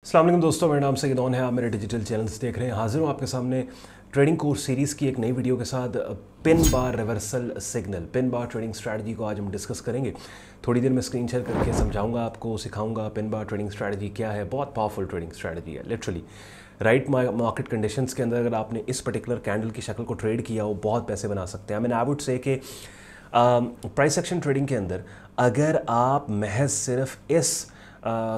अस्सलाम वालेकुम दोस्तों, मेरा नाम सईदौन है। आप मेरे डिजिटल चैनल्स देख रहे हैं। हाजिर हूँ आपके सामने ट्रेडिंग कोर्स सीरीज़ की एक नई वीडियो के साथ। Pin bar reversal signal, pin bar trading strategy को आज हम डिस्कस करेंगे। थोड़ी देर में स्क्रीन शेयर करके समझाऊंगा आपको, सिखाऊंगा पिन बार ट्रेडिंग स्ट्रैटेजी क्या है। बहुत पावरफुल ट्रेडिंग स्ट्रैटेजी है लिटरली। राइट मार्केट कंडीशंस के अंदर अगर आपने इस पर्टिकुलर कैंडल की शक्ल को ट्रेड किया हो, बहुत पैसे बना सकते हैं। आई वुड से कि प्राइस एक्शन ट्रेडिंग के अंदर अगर आप महज सिर्फ इस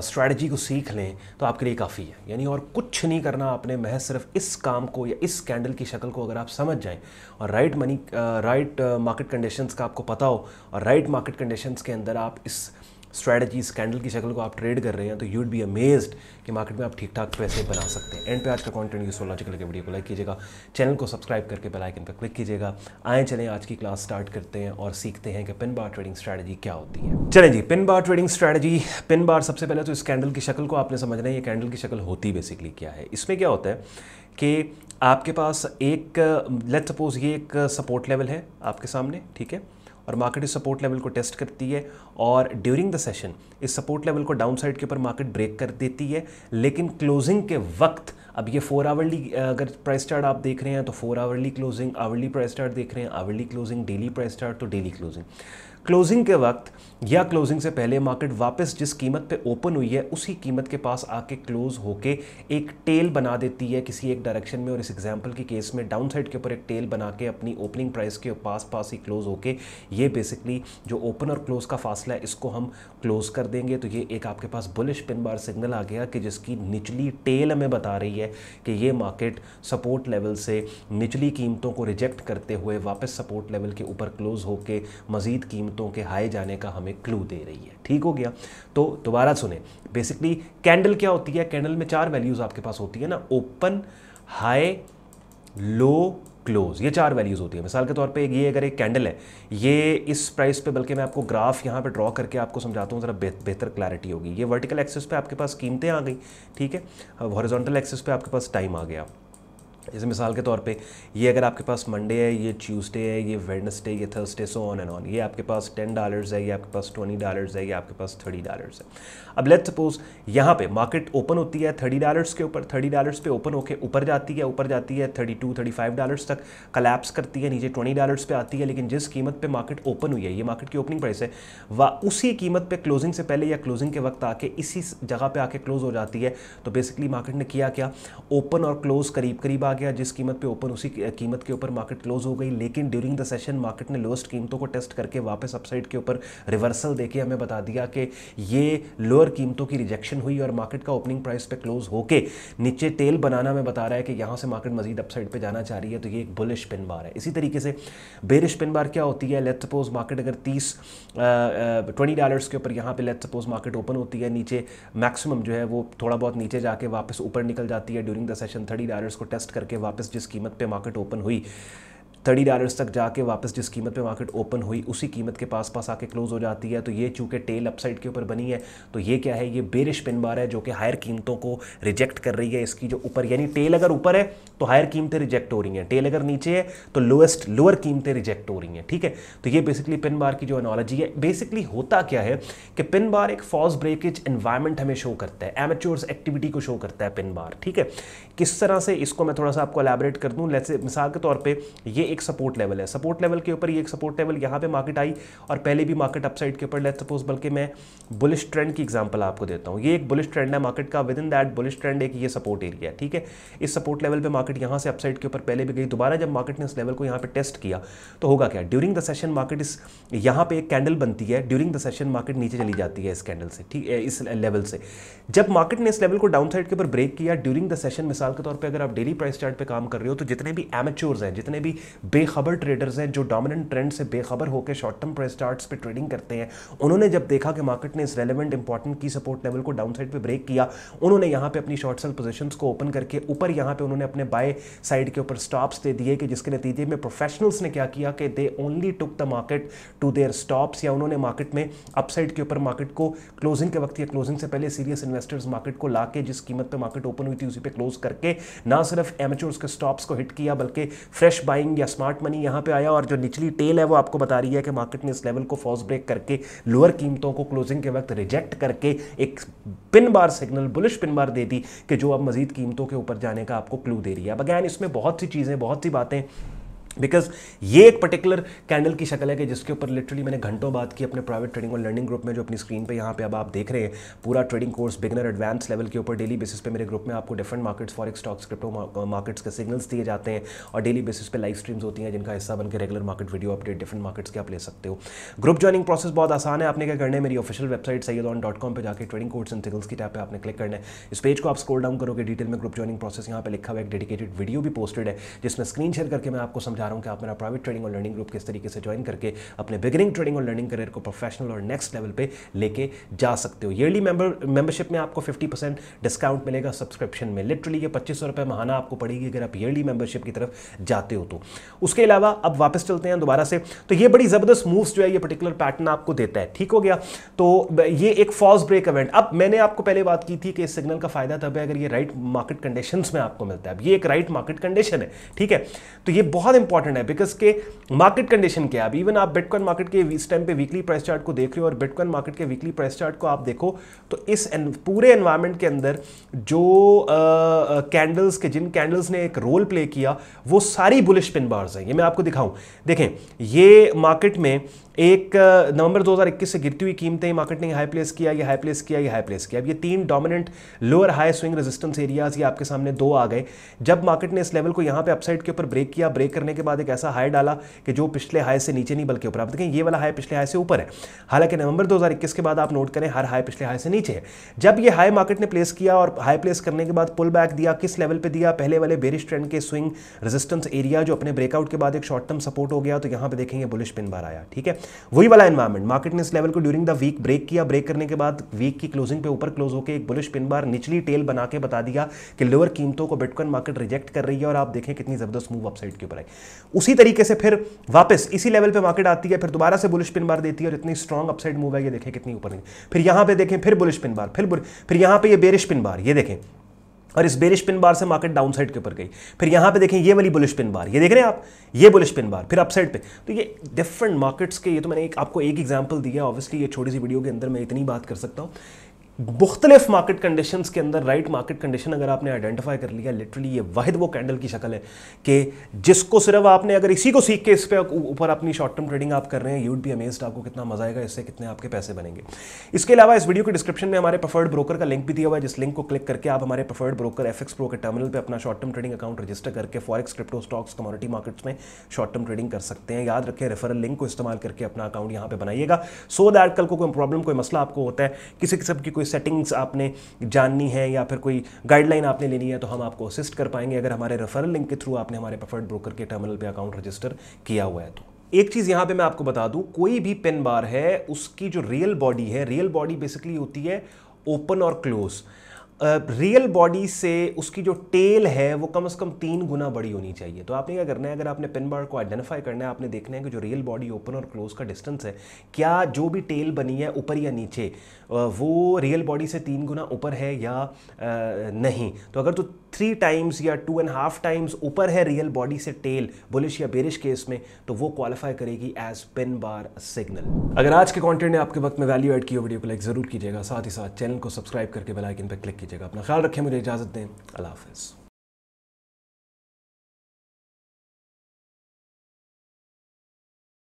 स्ट्रैटेजी को सीख लें तो आपके लिए काफ़ी है। यानी और कुछ नहीं करना आपने, महज सिर्फ इस काम को या इस कैंडल की शक्ल को अगर आप समझ जाएं और राइट मार्केट कंडीशंस का आपको पता हो और राइट मार्केट कंडीशंस के अंदर आप इस स्ट्रैटेजी, इस कैंडल की शक्ल को आप ट्रेड कर रहे हैं, तो यूड बी अमेज्ड कि मार्केट में आप ठीक ठाक पैसे बना सकते हैं। एंड पे आज का कंटेंट यूजफुल लॉजिकल के वीडियो को लाइक कीजिएगा, चैनल को सब्सक्राइब करके बेल आइकन पर क्लिक कीजिएगा। आए चलें आज की क्लास स्टार्ट करते हैं और सीखते हैं कि पिन बार ट्रेडिंग स्ट्रैटेजी क्या होती है। चलें जी, pin bar trading strategy. Pin bar, सबसे पहले तो इस कैंडल की शक्ल को आपने समझना है। ये कैंडल की शक्ल होती बेसिकली क्या है। इसमें क्या होता है कि आपके पास एक, लेट्स सपोज ये एक सपोर्ट लेवल है आपके सामने, ठीक है, और मार्केट इस सपोर्ट लेवल को टेस्ट करती है और ड्यूरिंग द सेशन इस सपोर्ट लेवल को डाउन साइड के ऊपर मार्केट ब्रेक कर देती है। लेकिन क्लोजिंग के वक्त, अब ये 4 आवरली अगर प्राइस चार्ट आप देख रहे हैं तो 4 hourly closing, hourly price chart देख रहे हैं hourly closing, daily price chart तो डेली क्लोजिंग। क्लोजिंग के वक्त या क्लोजिंग से पहले मार्केट वापस जिस कीमत पे ओपन हुई है उसी कीमत के पास आके क्लोज होके एक टेल बना देती है किसी एक डायरेक्शन में। और इस एग्जांपल की केस में डाउन साइड के ऊपर एक टेल बना के अपनी ओपनिंग प्राइस के पास ही क्लोज होके, ये बेसिकली जो ओपन और क्लोज का फासला है इसको हम क्लोज कर देंगे। तो ये एक आपके पास बुलिश पिन बार सिग्नल आ गया कि जिसकी निचली टेल हमें बता रही है कि ये मार्केट सपोर्ट लेवल से निचली कीमतों को रिजेक्ट करते हुए वापस सपोर्ट लेवल के ऊपर क्लोज होके मजीद कीमतों के हाई जाने का हमें क्लू दे रही है। ठीक हो गया। तो दोबारा सुने, बेसिकली कैंडल क्या होती है। कैंडल में 4 वैल्यूज आपके पास होती है ना, ओपन, हाई, लो, क्लोज, ये 4 वैल्यूज होती है। मिसाल के तौर पे ये अगर एक कैंडल है, ये इस प्राइस पे, बल्कि मैं आपको ग्राफ यहाँ पे ड्रॉ करके आपको समझाता हूँ, ज़रा बेहतर क्लैरिटी होगी। ये वर्टिकल एक्सिस पे आपके पास कीमतें आ गई, ठीक है, हॉरिजॉन्टल एक्सिस पे आपके पास टाइम आ गया। जैसे मिसाल के तौर पे ये अगर आपके पास मंडे है, ये ट्यूसडे है, ये वेडनेसडे, ये Thursday, so on and on, ये आपके पास $10 है, ये आपके पास $20 है, ये आपके पास $30 है। अब लेट्स सपोज यहाँ पे मार्केट ओपन होती है $30 के ऊपर, $30 पे ओपन होके ऊपर जाती है 32, $35 तक कलैप्स करती है, नीचे $20 पे आती है। लेकिन जिस कीमत पे मार्केट ओपन हुई है, ये मार्केट की ओपनिंग प्राइस है, वह उसी कीमत पे क्लोजिंग से पहले या क्लोजिंग के वक्त आके इसी जगह पे आके क्लोज हो जाती है। तो बेसिकली मार्केट ने किया क्या, ओपन और क्लोज करीब करीब आ गया। जिस कीमत पे ओपन उसी कीमत के ऊपर मार्केट क्लोज हो गई। लेकिन ड्यूरिंग द सेशन मार्केट ने लोएस्ट कीमतों को टेस्ट करके वापस अपसाइड के ऊपर रिवर्सल देके हमें बता दिया कि ये लोअर कीमतों की रिजेक्शन हुई और मार्केट का ओपनिंग प्राइस पे क्लोज होके नीचे टेल बनाना में बता रहा है कि यहां से मार्केट मजीद अपसाइड पे जाना चाह रही है। तो ये एक बुलिश पिन बार है। इसी तरीके से बेरिश पिन बार क्या होती है, लेट्स सपोज मार्केट अगर $20 के ऊपर यहाँ पे लेट्स सपोज मार्केट ओपन होती है, नीचे मैक्सिमम जो है वो थोड़ा बहुत नीचे जाके वापस ऊपर निकल जाती है। ड्यूरिंग द सेशन $30 को टेस्ट करके वापस जिस कीमत पे मार्केट ओपन हुई, $30 तक जाके वापस जिस कीमत पे मार्केट ओपन हुई उसी कीमत के पास आके क्लोज हो जाती है। तो ये चूंकि टेल अपसाइड के ऊपर बनी है, तो ये क्या है, ये बेरिश पिन बार है जो कि हायर कीमतों को रिजेक्ट कर रही है। इसकी जो ऊपर, यानी टेल अगर ऊपर है तो हायर कीमतें रिजेक्ट हो रही हैं, टेल अगर नीचे है तो लोअर कीमतें रिजेक्ट हो रही हैं। ठीक है, तो ये बेसिकली पिन बार की जो एनालॉजी है। बेसिकली होता क्या है कि पिन बार एक फॉल्स ब्रेकेज एनवायरमेंट हमें शो करता है, एमेच्योर्स एक्टिविटी को शो करता है पिन बार। ठीक है, किस तरह से, इसको मैं थोड़ा सा आपको एलैबोरेट कर दूं। मिसाल के तौर पर ये एक सपोर्ट लेवल है, सपोर्ट लेवल के ऊपर ये एक सपोर्ट लेवल, यहाँ पे मार्केट आई और पहले भी मार्केट अपसाइड के ऊपर, लेट्स सपोज, बल्कि मैं बुलिश ट्रेंड की एग्जांपल आपको देता हूँ। ये एक बुलिश ट्रेंड है मार्केट का, with in that bullish trend एक ये सपोर्ट एरिया है। ठीक है, इस सपोर्ट लेवल पे मार्केट यहाँ से अपसाइड के ऊपर पहले भी गई। दोबारा जब मार्केट ने इस लेवल को यहाँ पे टेस्ट किया तो होगा क्या, ड्यूरिंग द सेशन मार्केट इस यहाँ पे एक कैंडल बनती है, ड्यूरिंग द सेशन मार्केट नीचे चली जाती है इस कैंडल से, ठीक है, इस लेवल से। जब मार्केट ने इस लेवल को डाउन साइड के ऊपर ब्रेक किया ड्यूरिंग द सेशन, मिसाल के तौर पर अगर आप डेली प्राइस चार्ट पे काम कर रहे हो तो जितने भी एमेच्योर्स हैं, जितने भी बेखबर ट्रेडर्स हैं जो डोमिनेंट ट्रेंड से बेखबर होकर शॉर्ट टर्म प्राइस चार्ट्स पे ट्रेडिंग करते हैं, उन्होंने जब देखा कि मार्केट ने इस रेलेवेंट इंपॉर्टेंट की सपोर्ट लेवल को डाउन साइड पे ब्रेक किया, उन्होंने यहां पे अपनी शॉर्ट सेल पोजीशंस को ओपन करके ऊपर यहां पे उन्होंने अपने बाय साइड के ऊपर स्टॉप्स दे दिए कि जिसके नतीजे में प्रोफेशनल्स ने क्या किया कि they only took the market to their stops, या उन्होंने मार्केट में अपसाइड के ऊपर मार्केट को क्लोजिंग के वक्त या क्लोजिंग से पहले सीरियस इन्वेस्टर्स मार्केट को लाके जिस कीमत पे मार्केट ओपन हुई थी उसी पे क्लोज करके ना सिर्फ एमेच्योर्स के स्टॉप्स को हिट किया बल्कि फ्रेश बाइंग या स्मार्ट मनी यहाँ पे आया और जो निचली टेल है वो आपको बता रही है कि मार्केट ने इस लेवल को फॉल्स ब्रेक करके लोअर कीमतों को क्लोजिंग के वक्त रिजेक्ट करके एक pin bar signal, bullish pin bar दे दी कि जो अब मजीद कीमतों के ऊपर जाने का आपको क्लू दे रही है। अब अगेन इसमें बहुत सी चीज़ें, बहुत सी बातें, बिकॉज ये एक पर्टिकुलर कैंडल की शक्ल है कि जिसके ऊपर लिटरली मैंने घंटों बात की अपने प्राइवेट ट्रेडिंग और लर्निंग ग्रुप में, जो अपनी स्क्रीन पे यहाँ पे अब आप देख रहे हैं। पूरा trading course beginner advance level के ऊपर डेली बेसिस पे मेरे ग्रुप में आपको different markets, forex, stocks, crypto markets के सिग्नल्स दिए जाते हैं और डेली बेसिस पे लाइव स्ट्रीम्स होती हैं जिनका हिस्सा बन के regular market video update different markets के आप ले सकते हो। ग्रुप ज्वाइनिंग प्रोसेस बहुत आसान है। आपने क्या करना है, मेरी ऑफिशियल वेबसाइट sayyadon.com पे जाकर ट्रेडिंग कोर्स एंड सिग्नल्स की टैब पे आपने क्लिक करना है। इस पेज को आप स्क्रॉल डाउन करोगे, डिटेल में ग्रुप ज्वाइनिंग प्रोसेस यहाँ पे लिखा हुआ एक डेडिकेटेड वीडियो भी पोस्टेड है जिसमें स्क्रीन शेयर करके मैं आपको समझा रहा हूँ कि आप मेरा प्राइवेट ट्रेडिंग और लर्निंग ग्रुप किस तरीके से ज्वाइन करके अपने बिगिनिंग ट्रेडिंग और लर्निंग करियर को प्रोफेशनल और नेक्स्ट लेवल पे लेके जा सकते हो। ईयरली मेंबरशिप में आपको 50% डिस्काउंट मिलेगा सब्सक्रिप्शन में। लिटरली ये 2500 रुपये महाना आपको पड़ेगी अगर आप ईयरली मेंबरशिप की तरफ जाते हो तो। उसके अलावा अब वापस चलते हैं दोबारा से, तो ये बड़ी जबरदस्त मूव्स जो है ये पर्टिकुलर पैटर्न आपको देता है। ठीक हो गया, तो ये एक फॉल्स ब्रेक इवेंट। अब मैंने आपको पहले बात की थी कि इस सिग्नल का फायदा तब है अगर ये राइट मार्केट कंडीशंस में आपको मिलता है। अब ये एक राइट मार्केट कंडीशन है, ठीक है, तो ये बहुत इंपॉर्टेंट है बिकॉज के मार्केट कंडीशन क्या है। अब इवन आप बिटकॉइन मार्केट के इस टाइम पे वीकली प्राइस चार्ट को देख रहे हो और बिटकॉइन मार्केट के वीकली प्राइस चार्ट को आप देखो तो इस पूरे एनवायरनमेंट के अंदर जो कैंडल्स के, जिन कैंडल्स ने एक रोल प्ले किया वो सारी बुलिश पिन बार्स हैं। ये मैं आपको दिखाऊं, देखें ये मार्केट में एक नवंबर 2021 से गिरती हुई कीमतें मार्केट ने हाई प्लेस किया, ये हाई प्लेस किया, ये हाई प्लेस किया। अब ये तीन dominant lower high swing resistance areas ये आपके सामने दो आ गए। जब मार्केट ने इस लेवल को यहाँ पे अपसाइड के ऊपर ब्रेक किया, ब्रेक करने के बाद एक ऐसा हाई डाला कि जो पिछले हाई से नीचे नहीं बल्कि ऊपर। आप देखें ये वाला हाई पिछले हाई से ऊपर है, हालांकि नवंबर 2021 के बाद आप नोट करें हर हाई पिछले हाई से नीचे है। जब ये हाई मार्केट ने प्लेस किया और हाई प्लेस करने के बाद पुल बैक दिया, किस लेवल पे दिया, पहले वाले बेरिश ट्रेंड के स्विंग रेजिस्टेंस एरिया जो अपने ब्रेकआउट के बाद एक शॉर्ट टर्म सपोर्ट हो गया, तो यहाँ पे देखेंगे बुलिश पिन बार आया। ठीक है, वही वाला एनवायरनमेंट। मार्केट ने इस लेवल को ड्यूरिंग द वीक ब्रेक किया, ब्रेक करने के बाद वीक की क्लोजिंग पे ऊपर क्लोज होकर एक बुलिश पिन बार निचली टेल बना के बता दिया कि लोअर कीमतों को बिटकॉइन मार्केट रिजेक्ट कर रही है और आप देखें कितनी जबरदस्त मूव अपसाइड के ऊपर आई। उसी तरीके से फिर वापस इसी लेवल पे मार्केट आती है, फिर दोबारा से बुलिश पिन बार देती है और इतनी स्ट्रॉन्ग अपसाइड मूव है, ये देखें कितनी ऊपर नहीं। फिर यहां पे देखें फिर बुलिश पिन बार, फिर यहां पे ये बेरिश पिन बार, ये देखें, और इस बेरिश पिन बार से मार्केट डाउन साइड के ऊपर गई। फिर यहां पे देखें ये वाली बुलिश पिन बार, ये देख रहे हैं आप, ये बुलिश पिन बार, फिर अपसाइड पे। तो ये डिफरेंट मार्केट्स के, ये तो मैंने आपको एक एग्जांपल दिया। ऑब्वियसली ये छोटी सी वीडियो के अंदर मैं इतनी बात कर सकता हूं। मुख्तलिफ मार्केट कंडीशंस के अंदर राइट मार्केट कंडीशन अगर आपने आइडेंटिफाई कर लिया, लिटरली ये वाहिद वो कैंडल की शक्ल है कि जिसको सिर्फ आपने अगर इसी को सीख के इस पे ऊपर अपनी शॉर्ट टर्म ट्रेडिंग आप कर रहे हैं, यू वुड बी अमेज्ड, आपको कितना मजा आएगा, इससे कितने आपके पैसे बनेंगे। इसके अलावा इस वीडियो के डिस्क्रिप्शन में हमारे प्रेफर्ड ब्रोकर का लिंक भी दिया हुआ है, जिस लिंक को क्लिक करके आप हमारे प्रेफर्ड ब्रोकर एफएक्स प्रो के टर्मिनल पर अपना short term trading account register करके forex, crypto, stocks, commodity markets में शॉर्ट टर्म ट्रेडिंग कर सकते हैं। याद रखें रेफरल लिंक को इस्तेमाल करके अपना अकाउंट यहाँ पे बनाइएगा, सो दैट कल को कोई प्रॉब्लम, कोई मसला आपको होता है, किसी किस्म की कोई सेटिंग्स आपने जाननी है या फिर कोई गाइडलाइन आपने लेनी है, तो हम आपको असिस्ट कर पाएंगे अगर हमारे रेफरल लिंक के थ्रू आपने हमारे प्रेफर्ड ब्रोकर के टर्मिनल पे अकाउंट रजिस्टर किया हुआ है। तो एक चीज यहां पे मैं आपको बता दूं, कोई भी पिन बार है उसकी जो रियल बॉडी है, रियल बॉडी बेसिकली होती है ओपन और क्लोज। रियल बॉडी से उसकी जो टेल है वो कम से कम 3 गुना बड़ी होनी चाहिए। तो आपने क्या करना है, अगर आपने पिन बार को आइडेंटिफाई करना है, आपने देखना है कि जो रियल बॉडी ओपन और क्लोज का डिस्टेंस है, क्या जो भी टेल बनी है ऊपर या नीचे वो रियल बॉडी से 3 गुना ऊपर है या नहीं। तो अगर तो 3 टाइम्स या 2.5 टाइम्स ऊपर है रियल बॉडी से टेल बुलिश या बेरिश केस में, तो वो क्वालिफाई करेगी एज पिन बार सिग्नल। अगर आज के कंटेंट ने आपके वक्त में वैल्यू ऐड की हो, वीडियो को लाइक जरूर कीजिएगा, साथ ही साथ चैनल को सब्सक्राइब करके बेल आइकन पर क्लिक कीजिएगा। अपना ख्याल रखें, मुझे इजाजत दें, अल्लाह हाफिज़।